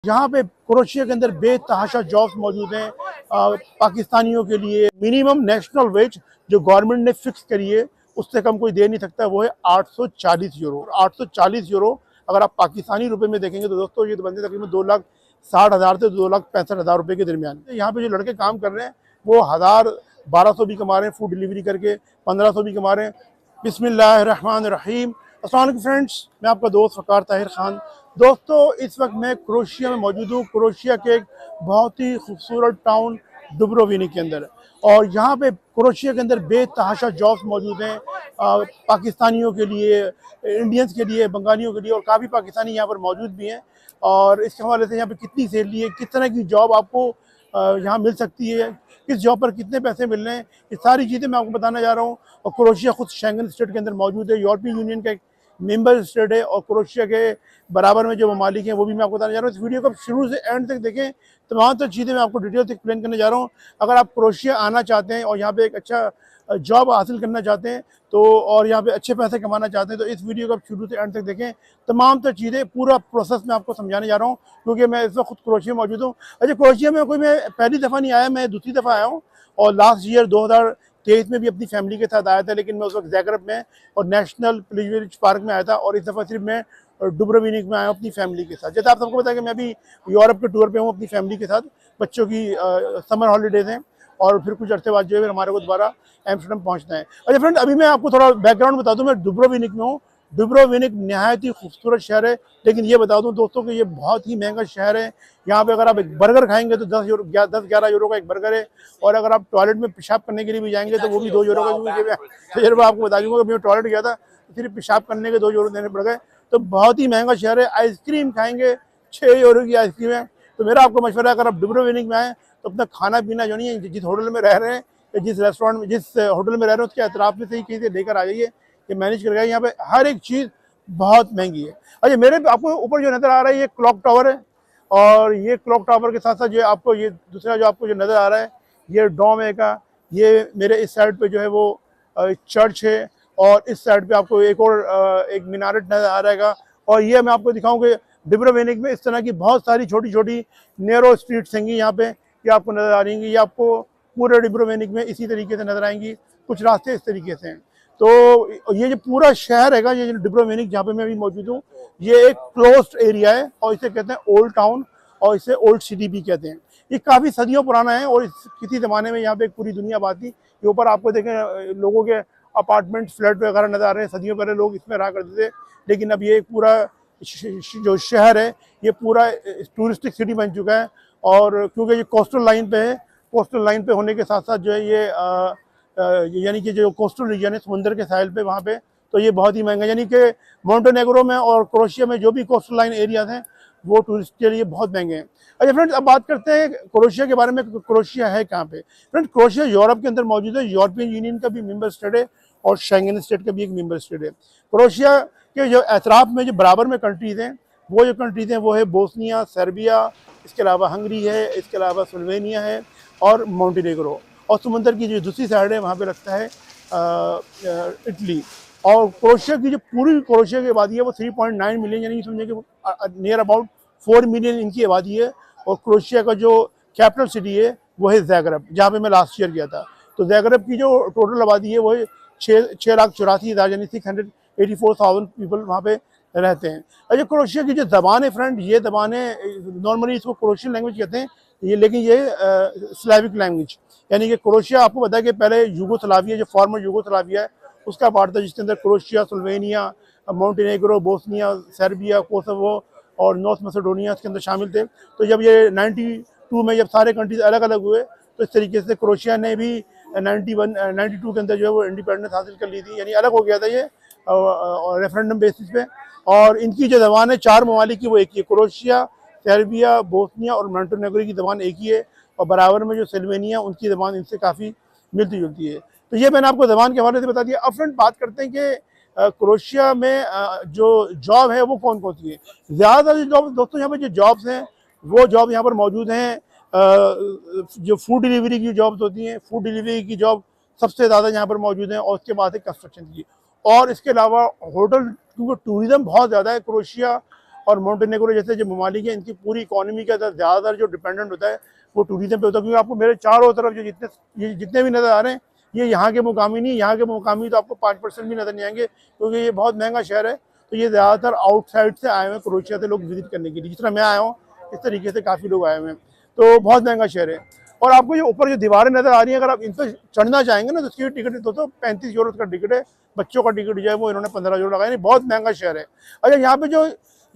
यहाँ पे क्रोशिया के अंदर बेतहाशा जॉब्स मौजूद हैं पाकिस्तानियों के लिए। मिनिमम नेशनल वेज जो गवर्नमेंट ने फिक्स करी है उससे कम कोई दे नहीं सकता, वो है 840 यूरो। 840 यूरो अगर आप पाकिस्तानी रुपए में देखेंगे तो दोस्तों ये तो बनते तकरीबन 2,60,000 से 2,65,000 रुपए के दरमियान। यहाँ पे जो लड़के काम कर रहे हैं वो 1,000-1,200 भी कमा रहे हैं, फूड डिलीवरी करके 1,500 भी कमा रहे हैं। बिस्मिल्लाहिर्रहमानिर्रहीम। अस्सलाम वालेकुम फ्रेंड्स, मैं आपका दोस्त वकार ताहिर खान। दोस्तों इस वक्त मैं क्रोशिया में मौजूद हूँ, क्रोशिया के एक बहुत ही खूबसूरत टाउन डुब्रोविनिक के अंदर। और यहाँ पे क्रोशिया के अंदर बेतहाशा जॉब्स मौजूद हैं पाकिस्तानियों के लिए, इंडियंस के लिए, बंगालियों के लिए, और काफ़ी पाकिस्तानी यहाँ पर मौजूद भी हैं। और इसके हवाले से यहाँ पे कितनी सैलरी है, किस तरह की जॉब आपको यहाँ मिल सकती है, किस जॉब पर कितने पैसे मिल रहे हैं, ये सारी चीज़ें मैं आपको बताना जा रहा हूँ। और क्रोशिया खुद शेंगन स्टेट के अंदर मौजूद है, यूरोपियन यूनियन का एक मेंबर स्टेट है, और क्रोशिया के बराबर में जो ममालिक हैं वो भी मैं आपको बताने जा रहा हूँ। इस वीडियो को शुरू से एंड तक देखें, तमाम तो चीज़ें मैं आपको डिटेल से एक्सप्लेन करने जा रहा हूँ। अगर आप क्रोशिया आना चाहते हैं और यहाँ पे एक अच्छा जॉब हासिल करना चाहते हैं तो, और यहाँ पे अच्छे पैसे कमाना चाहते हैं, तो इस वीडियो को आप शुरू से एंड तक देखें। तमाम तो चीज़ें, पूरा प्रोसेस मैं आपको समझाने जा रहा हूँ, क्योंकि मैं इस वक्त खुद क्रोशिया में मौजूद हूँ। अच्छा, क्रोशिया में मैं पहली दफ़ा नहीं आया, मैं दूसरी दफ़ा आया हूँ, और लास्ट ईयर 2023 में भी अपनी फैमिली के साथ आया था, लेकिन मैं उस वक्त ज़ैग्रेब में और नेशनल प्लेजरिज पार्क में आया था, और इस दफ़ा सिर्फ मैं डुब्रोविनिक में आया हूँ अपनी फैमिली के साथ। जैसे आप सबको पता है कि मैं अभी यूरोप के टूर पे हूँ अपनी फैमिली के साथ, बच्चों की समर हॉलीडेज हैं, और फिर कुछ अर्से बाद जो है हमारे को दोबारा एम्स्टर्डम पहुँचना है। अच्छा फ्रेंड, अभी मैं आपको थोड़ा बैकग्राउंड बता दूँ, मैं डुब्रोविनिक में हूँ। डुब्रोविनिक नहायत ही खूबसूरत शहर है, लेकिन ये बता दूं दोस्तों कि ये बहुत ही महंगा शहर है। यहाँ पे अगर आप एक बर्गर खाएंगे तो 10-11 यूरो का एक बर्गर है, और अगर आप टॉयलेट में पेशाब करने के लिए भी जाएंगे तो वो भी 2 यूरो का। क्योंकि मैं तजुर्बा आपको बता दूंगा, मैं टॉयलेट गया था सिर्फ पेशाब करने के 2 यूरो देने पड़ गए। तो बहुत ही महंगा शहर है। आइसक्रीम खाएंगे 6 यूरो की आइसक्रीम है। तो मेरा आपको मशवरा है, अगर आप डुब्रोविनिक में आए तो अपना खाना पीना जो नहीं है, जिस होटल में रह रहे हैं या जिस रेस्टोरेंट में, जिस होटल में रह रहे हैं उसके अतराफ में से ही कहीं से लेकर आ जाइए, ये मैनेज कर गए। यहाँ पे हर एक चीज़ बहुत महंगी है। अच्छा, मेरे आपको ऊपर जो नज़र आ रहा है ये क्लॉक टावर है, और ये क्लॉक टावर के साथ साथ जो आपको ये दूसरा जो आपको जो नज़र आ रहा है ये डोम है का। ये मेरे इस साइड पे जो है वो चर्च है, और इस साइड पे आपको एक और एक मीनारेट नज़र आ रहेगा। और ये मैं आपको दिखाऊँ कि डुब्रोविनिक में इस तरह की बहुत सारी छोटी छोटी नैरो स्ट्रीट्स हैं यहाँ पे, ये आपको नज़र आ रही हैं। ये आपको पूरे डुब्रोविनिक में इसी तरीके से नज़र आएंगी, कुछ रास्ते इस तरीके से हैं। तो ये जो पूरा शहर है, ये डुब्रोविनिक जहाँ पे मैं अभी मौजूद हूँ, ये एक क्लोज्ड एरिया है, और इसे कहते हैं ओल्ड टाउन, और इसे ओल्ड सिटी भी कहते हैं। ये काफ़ी सदियों पुराना है, और किसी ज़माने में यहाँ पे पूरी दुनिया आबाद थी। ये ऊपर आपको देखें लोगों के अपार्टमेंट फ्लैट वगैरह नज़र आ रहे हैं। सदियों पहले लोग इसमें रहा करते थे, लेकिन अब ये पूरा जो शहर है ये पूरा टूरिस्टिक सिटी बन चुका है। और क्योंकि ये कोस्टल लाइन पे है, कोस्टल लाइन पे होने के साथ साथ जो है ये यानी कि जो कोस्टल रीजन है समुंदर के साहिल पे, वहाँ पे तो ये बहुत ही महंगा, यानी कि मोंटेनेग्रो में और क्रोशिया में जो भी कोस्टल लाइन एरियाज हैं वो टूरिस्ट के लिए बहुत महंगे हैं। अच्छा फ्रेंड्स, अब बात करते हैं क्रोशिया के बारे में। क्रोशिया है कहाँ पे? फ्रेंड्स, क्रोशिया यूरोप के अंदर मौजूद है, यूरोपियन यूनियन का भी मेंबर स्टेट है, और शेंगन स्टेट का भी एक मेंबर स्टेट है। क्रोशिया के जो एतराफ़ में जो बराबर में कंट्रीज़ हैं, वो जो कंट्रीज़ हैं वो है बोस्निया, सर्बिया, इसके अलावा हंगरी है, इसके अलावा स्लोवेनिया है, और मोंटेनेग्रो। और समुंदर की जो दूसरी साइड है वहाँ पे लगता है इटली। और क्रोशिया की जो पूरी क्रोशिया की आबादी है वो 3.9 मिलियन, यानी समझे कि नियर अबाउट 4 मिलियन इनकी आबादी है। और क्रोशिया का जो कैपिटल सिटी है वो है ज़ैग्रेब, जहाँ पे मैं लास्ट ईयर गया था। तो ज़ैग्रेब की जो टोटल आबादी है वो 6,84,000 यानी 684,000 पीपल वहाँ पे रहते हैं। अच्छा, क्रोशिया की जो ज़बान है फ्रेंड, ये ज़बानें नॉर्मली इसको क्रोशियन लैंग्वेज कहते हैं, ये लेकिन ये स्लाविक लैंग्वेज, यानी कि क्रोशिया आपको पता है कि पहले यूगोस्लाविया, जो फॉर्मर यूगोस्लाविया है उसका पार्ट था, जिसके अंदर crochet, Slovenia, Montenegro, Bosnia, Serbia, Kosovo और नॉर्थ मैसेडोनिया इसके अंदर शामिल थे। तो जब ये 92 में जब सारे कंट्रीज अलग अलग हुए, तो इस तरीके से क्रोशिया ने भी 92 के अंदर जो है वो इंडिपेंडेंस हासिल कर ली थी, यानी अलग हो गया था ये रेफरेंडम बेसिस पे। और इनकी जो ज़बान है 4 ममालिक की वो एक ही है, क्रोशिया, सर्बिया, बोस्निया और मोंटेनेग्रो की ज़बान एक ही है, और बराबर में जो स्लोवेनिया उनकी ज़बान इनसे काफ़ी मिलती जुलती है। तो ये मैंने आपको ज़बान के हवाले से बता दिया। अब फ्रेंड बात करते हैं कि क्रोशिया में जो जॉब है वो कौन कौन सी है। ज़्यादातर जो जॉब दोस्तों यहाँ पे जो जॉब्स हैं वो जॉब यहाँ पर मौजूद हैं, जो फूड डिलीवरी की जॉब्स होती हैं, फूड डिलीवरी की जॉब सबसे ज़्यादा यहाँ पर मौजूद हैं, और उसके बाद है कंस्ट्रक्शन की। और इसके अलावा होटल, क्योंकि टूरिज़म बहुत ज़्यादा है क्रोशिया, और मोंटेनेग्रो जैसे जो ममालिक है, इनकी पूरी इकोनॉमी का ज़्यादातर जो डिपेंडेंट होता है वो टूरिज्म पे होता है। क्योंकि आपको मेरे चारों तरफ जो जितने भी नज़र आ रहे हैं, ये यहाँ के मुकामी नहीं, यहाँ के मुकामी तो आपको 5% भी नज़र नहीं आएंगे, क्योंकि ये बहुत महंगा शहर है। तो ये ज़्यादातर आउटसाइड से आए हुए हैं, क्रोएशिया से लोग विजिट करने के लिए। जिस तरह मैं आया हूँ, इस तरीके से काफ़ी लोग आए हुए हैं। तो बहुत महंगा शहर है। और आपको ये ऊपर जो दीवारें नज़र आ रही हैं, अगर आप इन पर चढ़ना चाहेंगे ना, तो इसकी टिकट तो 35 यूरो का टिकट है। बच्चों का टिकट जो है वो इन्होंने 15 यूरो लगाया। नहीं, बहुत महंगा शहर है। अच्छा, यहाँ पे जो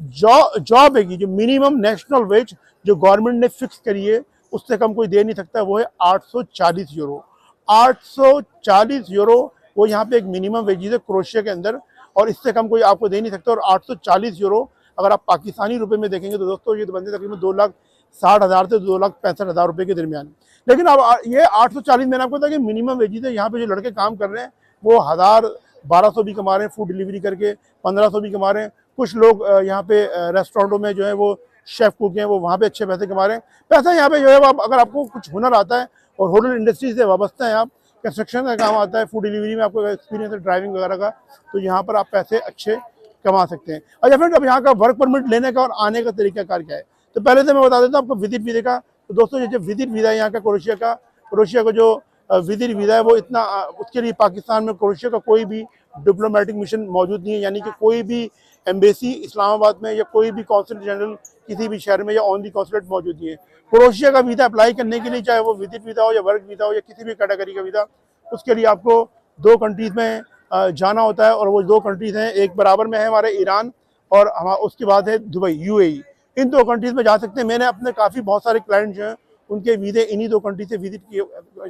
जॉब है, जो मिनिमम नेशनल वेज जो गवर्नमेंट ने फिक्स करी है, उससे कम कोई दे नहीं सकता, वो है 840 यूरो। 840 यूरो वो यहाँ पे एक मिनिमम वेजेस है क्रोएशिया के अंदर, और इससे कम कोई आपको दे नहीं सकता। और 840 यूरो अगर आप पाकिस्तानी रुपए में देखेंगे तो दोस्तों ये तो बनते तकरीबन 2,60,000 से 2,65,000 रुपए के दरमियान। लेकिन अब ये 840 मैंने आपको बताया कि मिनिमम वेजेस है। यहाँ पे जो लड़के काम कर रहे हैं वो 1,000-1,200 भी कमा रहे हैं फूड डिलीवरी करके, 1,500 भी कमा रहे हैं। कुछ लोग यहाँ पे रेस्टोरेंटों में जो है वो शेफ कुक हैं, वो वहाँ पे अच्छे पैसे कमा रहे हैं। पैसा यहाँ पे जो है अगर आपको कुछ हुनर आता है और होटल इंडस्ट्री से वाबस्ता है, आप कंस्ट्रक्शन का काम आता है, फूड डिलीवरी में आपको एक्सपीरियंस है ड्राइविंग वगैरह का, तो यहाँ पर आप पैसे अच्छे कमा सकते हैं। अच्छा फ्रेंड, अब यहाँ का वर्क परमिट लेने का और आने का तरीकाकार क्या है, तो पहले से मैं बता देता हूँ आपको विजिट वीज़ा का। तो दोस्तों ये जो विजिट वीज़ा है यहाँ का क्रोएशिया का जो विजिट वीज़ा है वो इतना उसके लिए पाकिस्तान में क्रोएशिया का कोई भी डिप्लोमेटिक मिशन मौजूद नहीं है, यानी कि कोई भी एम्बेसी इस्लामाबाद में या कोई भी कौंसलेट जनरल किसी भी शहर में या ऑन दी कौंसलेट मौजूद नहीं है। क्रोएशिया का वीज़ा अप्लाई करने के लिए, चाहे वो विजिट वीज़ा हो या वर्क वीज़ा हो या किसी भी कैटेगरी का वीज़ा, उसके लिए आपको 2 कंट्रीज़ में जाना होता है। और वो 2 कंट्रीज़ हैं, एक बराबर में है हमारे ईरान, और उसके बाद है दुबई, यूएई। इन 2 कंट्रीज़ में जा सकते हैं। मैंने अपने बहुत सारे क्लाइंट जो हैं उनके वीज़े इन्हीं 2 कंट्री से विजिट किए,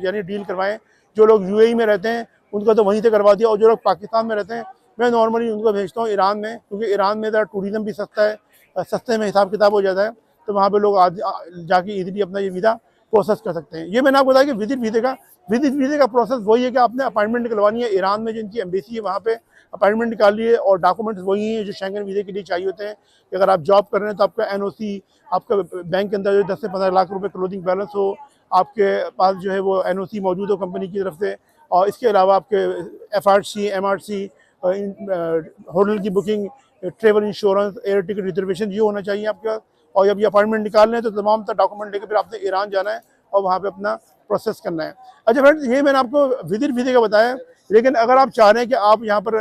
यानी डील करवाएं। जो लोग यूएई में रहते हैं उनका तो वहीं से करवा दिया, और जो लोग पाकिस्तान में रहते हैं मैं नॉर्मली उनको भेजता हूँ ईरान में, क्योंकि ईरान में ज़रा टूरिज़्म भी सस्ता है, सस्ते में हिसाब किताब हो जाता है। तो वहाँ पे लोग जाके इजीली अपना ये वीज़ा प्रोसेस कर सकते हैं। ये मैंने आपको बताया कि विजिट वीज़े का प्रोसेस वही है कि आपने अपॉइंटमेंट निकलवानी है ईरान में, जिनकी एम्बेसी है वहाँ पे अपॉइंटमेंट निकाल लिए, और डॉक्यूमेंट्स वही हैं जो शेंगन वीज़े के लिए चाहिए होते हैं। कि अगर आप जॉब कर रहे हैं तो आपका एनओसी, आपका बैंक के अंदर जो 10 से 15 लाख रुपए क्लोजिंग बैलेंस हो, आपके पास जो है वो एनओसी मौजूद हो कंपनी की तरफ से, और इसके अलावा आपके एफआरसी, एमआरसी, होटल की booking, travel insurance, air ticket reservation, ये होना चाहिए आपके पास। और जब ये अपॉइंटमेंट निकालने हैं तो तमाम तरह डॉक्यूमेंट लेकर फिर आपने ईरान जाना है और वहाँ पे अपना प्रोसेस करना है। अच्छा फ्रेंड्स, ये मैंने आपको विजिट वीज़े का बताया। लेकिन अगर आप चाह रहे हैं कि आप यहाँ पर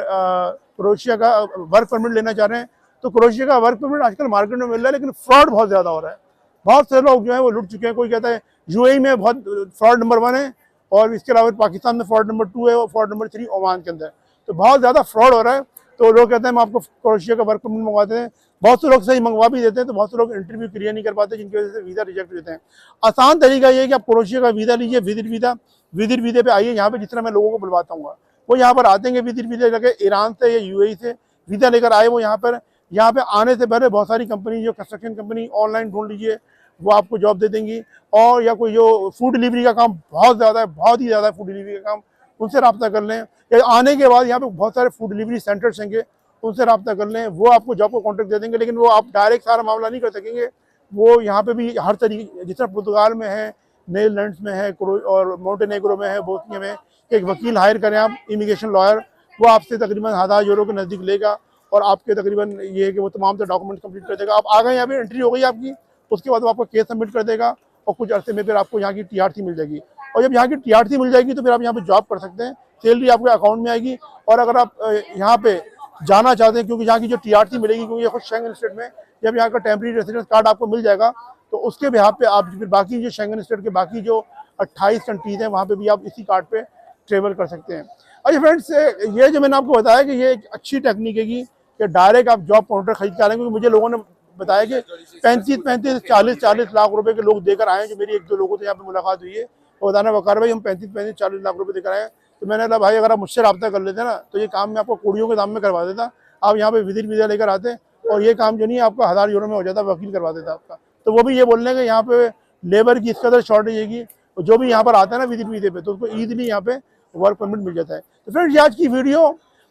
क्रोएशिया का वर्क परमिट लेना चाह रहे हैं, तो क्रोएशिया का वर्क परमिट आजकल मार्केट में मिल रहा है, लेकिन फ्रॉड बहुत ज़्यादा हो रहा है। बहुत से लोग जो है वो लुट चुके हैं। कोई कहता है यूएई में बहुत फ्रॉड नंबर 1 है, और इसके अलावा पाकिस्तान में फ्रॉड नंबर 2 है, और फ्रॉड नंबर 3 ओमान के अंदर। तो बहुत ज़्यादा फ्रॉड हो रहा है। तो लोग कहते हैं हम आपको क्रोएशिया का वर्क परमिट मंगवाते हैं। बहुत से लोग सही मंगवा भी देते हैं, तो बहुत से लोग इंटरव्यू क्लियर नहीं कर पाते, जिनकी वजह से वीज़ा रिजेक्ट देते हैं। आसान तरीका ये है कि आप क्रोएशिया का वीज़ा लीजिए, विजिट वीज़े पे आइए। यहाँ पे जिस तरह मैं लोगों को बुलवाता हूँ वो यहाँ पर आते हैं विजिट वीज़ा लेकर, ईरान से या यूएई से वीज़ा लेकर आए वो यहाँ पे आने से पहले बहुत सारी कंपनी, जो कंस्ट्रक्शन कंपनी, ऑनलाइन ढूंढ लीजिए, वो आपको जॉब दे देंगी। और या कोई जो फूड डिलीवरी का काम बहुत ज़्यादा है, बहुत ही ज़्यादा फूड डिलीवरी का काम, उनसे रब्ता कर लें। या आने के बाद यहाँ पे बहुत सारे फूड डिलीवरी सेंटर्स होंगे, उनसे रब्ता कर लें, वो आपको जॉब को कॉन्ट्रैक्ट दे देंगे। लेकिन वो आप डायरेक्ट सारा मामला नहीं कर सकेंगे। वो यहाँ पे भी हर तरीके, जिस तरह पुर्तगाल में है, नीदरलैंड्स में है, और मोंटेनेग्रो में है, बोस्निया में, एक वकील हायर करें आप, इमिग्रेशन लॉयर, वो आपसे तकरीबन 1,000 यूरो के नज़दीक लेगा, और आपके तकरीबन ये है कि वो तमाम तो डॉक्यूमेंट कंप्लीट कर देगा। आप आ गए, यहाँ पे एंट्री हो गई आपकी, उसके बाद वो आपका केस सबमिट कर देगा, और कुछ अर्से में फिर आपको यहाँ की टीआरसी मिल जाएगी। और जब यहाँ की टीआरसी मिल जाएगी तो फिर आप यहाँ पे जॉब कर सकते हैं, सैलरी आपके अकाउंट में आएगी। और अगर आप यहाँ पे जाना चाहते हैं, क्योंकि यहाँ की जो टीआरसी मिलेगी, क्योंकि ये खुद शेंगन स्टेट में जब यहाँ का टेम्परेरी रेसिडेंस कार्ड आपको मिल जाएगा, तो उसके बिहाफ पे आप फिर बाकी जो शेंगन स्टेट के बाकी जो 28 कंट्रीज हैं वहाँ पे भी आप इसी कार्ड पे ट्रेवल कर सकते हैं। अच्छा फ्रेंड्स, ये जो मैंने आपको बताया कि ये एक अच्छी टेक्निक है कि डायरेक्ट आप जॉब काउंटर खरीद कर आएंगे। क्योंकि मुझे लोगों ने बताया कि 35-40 लाख रुपए के लोग देकर आए हैं। जो मेरी 1-2 लोगों से यहाँ पे मुलाकात हुई है, वो बताना वकार भाई हम 35-40 लाख रुपए देकर आए। तो मैंने कहा भाई अगर आप मुझसे रब्ता कर लेते ना, तो ये काम मैं आपको कुड़ियों के दाम में करवा देता। आप यहाँ पे विजिट वीज़ा लेकर आते, और ये काम जो नहीं है आपका 1,000 यूरो में हो जाता, वकील करवा देता आपका। तो वो भी ये बोल रहे हैं कि यहाँ पे लेबर की इस कदर शॉर्टेज है कि जो भी यहाँ पर आता है ना विजिट वीज़े पे, तो उसको ईजिली यहाँ पे वर्क परमिट मिल जाता है। तो फ्रेंड्स, आज की वीडियो,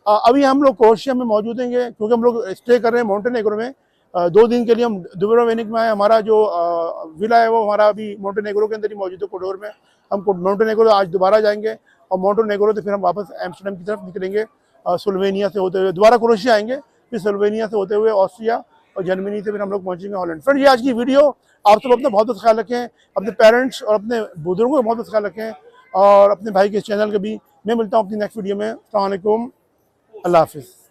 अभी हम लोग क्रोएशिया में मौजूद हैं, क्योंकि हम लोग स्टे कर रहे हैं मोंटेनेग्रो में। 2 दिन के लिए हम दुब्रोवेनिक में आए। हमारा जो विला है वो हमारा अभी मोंटेनेग्रो के अंदर ही मौजूद है, कोडोर में। हम मोंटेनेग्रो आज दोबारा जाएंगे, और मोंटेनेग्रो से फिर हम वापस एम्स्टर्डम की तरफ निकलेंगे, स्लोवेनिया से होते हुए दोबारा क्रोएशिया आएंगे, फिर स्लोवेनिया से होते हुए ऑस्ट्रिया, और जर्मनी से फिर हम लोग पहुँचेंगे हॉलैंड। फ्रेंड, ये आज की वीडियो। आप सब अपना बहुत ख्याल रखें, अपने पेरेंट्स और अपने बुजुर्गों का बहुत ख्याल रखें, और अपने भाई के चैनल के भी। मैं मिलता हूँ अपनी नेक्स्ट वीडियो में। अस्सलाम वालेकुम, अल्लाह हाफिज़।